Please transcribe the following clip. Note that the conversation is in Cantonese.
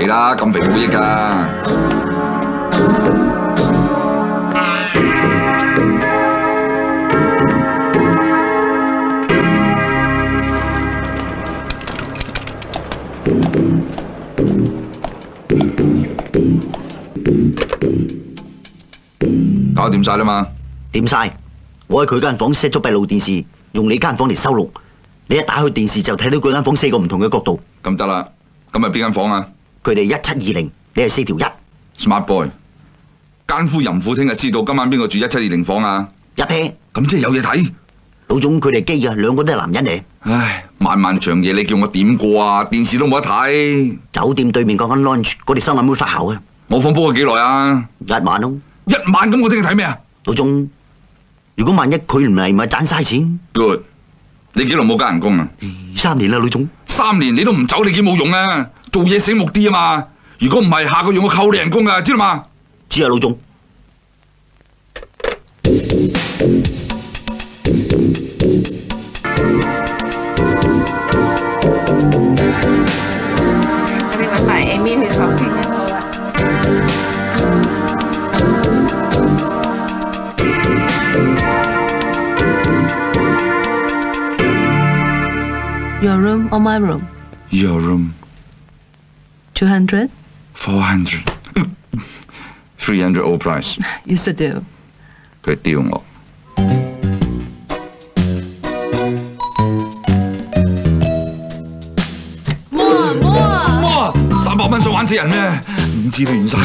肥啦，咁肥冇益噶。搞掂晒啦嘛？掂晒，我喺佢間房 set 咗閉路電視，用你間房嚟收錄。你一打開電視就睇到佢間房4個唔同嘅角度。咁得啦，咁係邊間房啊？佢哋1720，你係4條1。Smart boy，奸夫淫婦聽日知道今晚邊個住1720房啊？一 pair，咁即係有嘢睇。老總佢哋基㗎，2個都係男人嚟。唉，漫漫長夜你叫我點過啊？電視都冇得睇。酒店對面嗰間 lounge 嗰條收銀妹發姣啊！我房 book 咗幾耐啊1晚咯。1晚咁我聽日睇咩啊？老總，如果萬一佢唔嚟，咪賺晒錢。 Good， 你幾耐冇加人工啊？3年啦，老總。3年你都唔走，你幾冇用啊？做嘢醒目啲啊嘛！如果唔係，下個月我扣你人工噶，知道嘛？知啊，老總。我哋揾埋 Amy 去索傾啊，好啦。Your room or my room? Your room 200? 400 300 all price。 You should do. 佢屌我。哇！300蚊想玩死人咩？唔知都完晒。